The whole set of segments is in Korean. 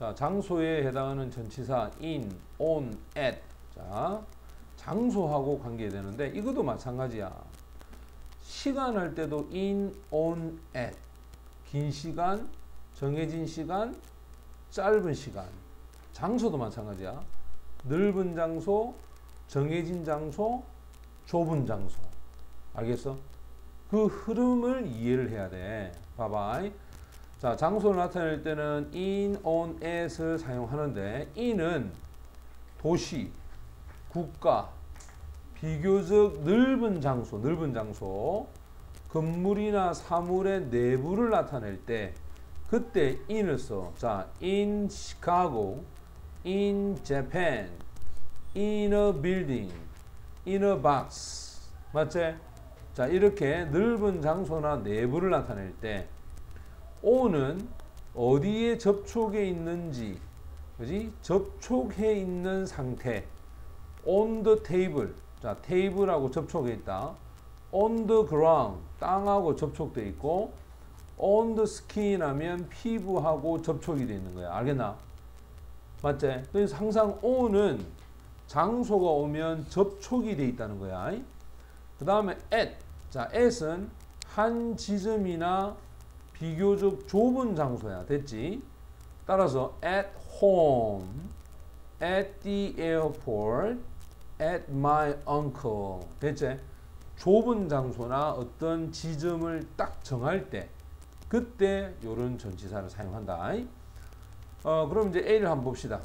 자, 장소에 해당하는 전치사 in, on, at. 자, 장소하고 관계되는데 이것도 마찬가지야. 시간 할 때도 in, on, at. 긴 시간, 정해진 시간, 짧은 시간. 장소도 마찬가지야. 넓은 장소, 정해진 장소, 좁은 장소. 알겠어? 그 흐름을 이해를 해야 돼. 봐봐. 자, 장소를 나타낼 때는 in, on, at을 사용하는데 in은 도시, 국가, 비교적 넓은 장소, 건물이나 사물의 내부를 나타낼 때 그때 in을 써. 자, in Chicago, in Japan, in a building, in a box. 맞지? 자, 이렇게 넓은 장소나 내부를 나타낼 때 on은 어디에 접촉해 있는지, 그지? 접촉해 있는 상태. on the table. 자, 테이블하고 접촉해 있다. on the ground. 땅하고 접촉돼 있고, on the skin 하면 피부하고 접촉이 돼 있는 거야. 알겠나? 맞지? 그래서 항상 on은 장소가 오면 접촉이 돼 있다는 거야. 그 다음에 at. 자, at은 한 지점이나 비교적 좁은 장소야. 됐지? 따라서 at home, at the airport, at my uncle. 됐지? 좁은 장소나 어떤 지점을 딱 정할 때 그때 요런 전치사를 사용한다. 그럼 이제 A를 한번 봅시다.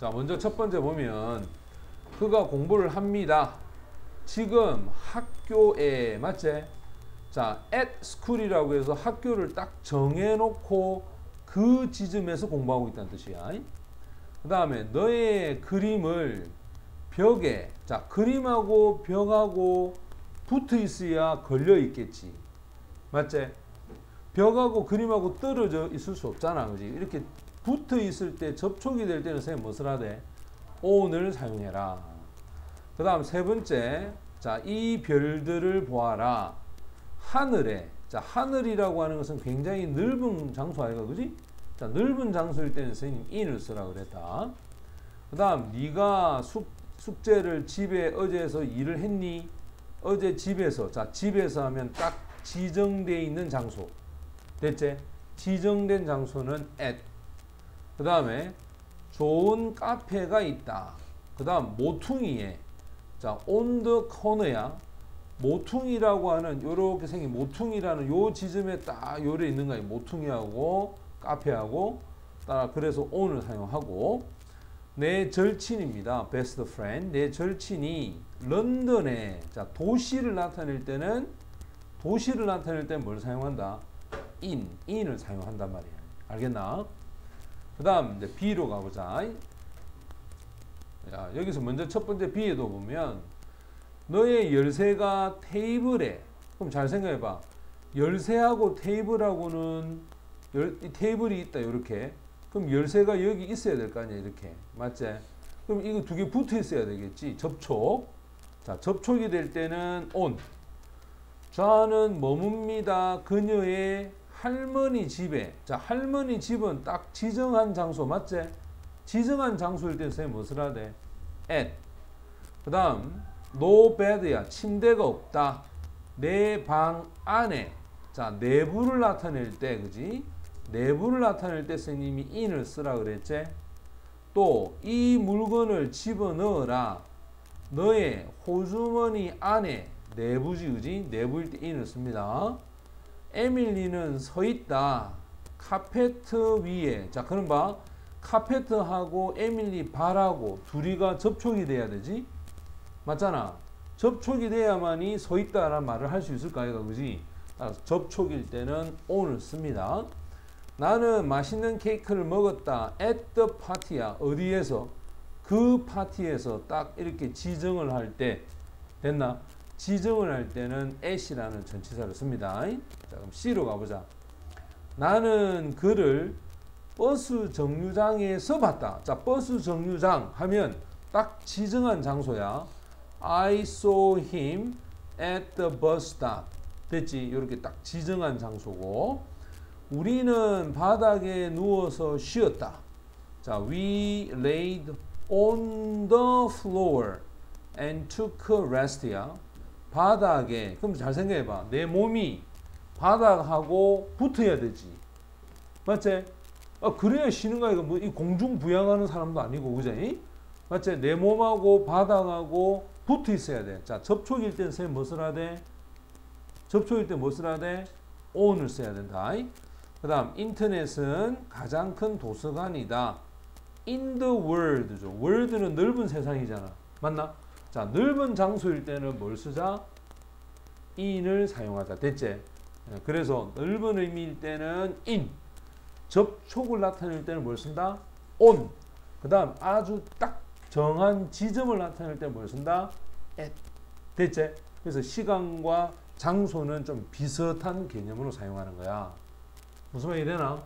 자, 먼저 첫 번째 보면 그가 공부를 합니다. 지금 학교에, 맞지? 자, at school이라고 해서 학교를 딱 정해놓고 그 지점에서 공부하고 있다는 뜻이야. 그 다음에 너의 그림을 벽에, 자, 그림하고 벽하고 붙어 있어야 걸려 있겠지. 맞지? 벽하고 그림하고 떨어져 있을 수 없잖아. 그지? 이렇게 붙어 있을 때 접촉이 될 때는 선생님 무엇을 하되? on을 사용해라. 그 다음 세 번째, 자, 이 별들을 보아라. 하늘에, 자, 하늘이라고 하는 것은 굉장히 넓은 장소 아이가, 그지? 자, 넓은 장소일 때는 선생님 in을 쓰라 그랬다. 그 다음, 네가 숙제를 집에 어제서 일을 했니? 어제 집에서, 자, 집에서 하면 딱 지정되어 있는 장소. 됐지? 지정된 장소는 at. 그 다음에, 좋은 카페가 있다. 그 다음, 모퉁이에, 자, on the corner야. 모퉁이라고 하는 요렇게 생긴 모퉁이라는 요 지점에 딱 요래 있는 거예요. 모퉁이하고 카페하고 따라 그래서 on을 사용하고 내 절친입니다. best friend. 내 절친이 런던에, 자, 도시를 나타낼 때는 뭘 사용한다? in을 사용한단 말이야. 알겠나? 그 다음 이제 B로 가보자. 자, 여기서 먼저 첫 번째 B에도 보면 너의 열쇠가 테이블에, 그럼 잘 생각해봐. 열쇠하고 테이블하고는 이 테이블이 있다 이렇게. 그럼 열쇠가 여기 있어야 될 거 아니야 이렇게. 맞지? 그럼 이거 두 개 붙어 있어야 되겠지. 접촉. 자, 접촉이 될 때는 on. 저는 머뭅니다. 그녀의 할머니 집에. 자, 할머니 집은 딱 지정한 장소 맞지? 지정한 장소일 때 선생님 무엇을 하대? at. 그 다음 no bed야. 침대가 없다. 내 방 안에. 자, 내부를 나타낼 때, 그지? 내부를 나타낼 때 선생님이 in을 쓰라 그랬지? 또 이 물건을 집어넣어라. 너의 호주머니 안에. 내부지, 그지? 내부일 때 in을 씁니다. 에밀리는 서 있다. 카페트 위에. 자, 그럼 봐. 카페트하고 에밀리 발하고 둘이가 접촉이 돼야 되지? 맞잖아. 접촉이 돼야만이 서 있다라는 말을 할 수 있을 거 아이가, 그지? 따라서 접촉일 때는 on을 씁니다. 나는 맛있는 케이크를 먹었다. at the party야. 어디에서? 그 파티에서 딱 이렇게 지정을 할 때, 됐나? 지정을 할 때는 at이라는 전치사를 씁니다. 자, 그럼 C로 가보자. 나는 그를 버스 정류장에서 봤다. 자, 버스 정류장 하면 딱 지정한 장소야. I saw him at the bus stop. 됐지? 이렇게 딱 지정한 장소고. 우리는 바닥에 누워서 쉬었다. 자, we laid on the floor and took a rest야. 바닥에, 그럼 잘 생각해봐. 내 몸이 바닥하고 붙어야 되지. 맞지? 그래야 쉬는 거야. 이거 뭐 이 공중 부양하는 사람도 아니고, 그지? 맞지? 내 몸하고 바닥하고 붙어 있어야 돼. 자, 접촉일 때는 선생님 뭐 써야 돼? 접촉일 때 뭐 써야 돼? on을 써야 된다. 그 다음, 인터넷은 가장 큰 도서관이다. in the world죠. world는 넓은 세상이잖아. 맞나? 자, 넓은 장소일 때는 뭘 쓰자? in을 사용하자. 됐지? 그래서 넓은 의미일 때는 in. 접촉을 나타낼 때는 뭘 쓴다? on. 그 다음, 아주 딱 정한 지점을 나타낼 때는 뭘 쓴다? at. 됐지? 그래서 시간과 장소는 좀 비슷한 개념으로 사용하는 거야. 무슨 말이 되나?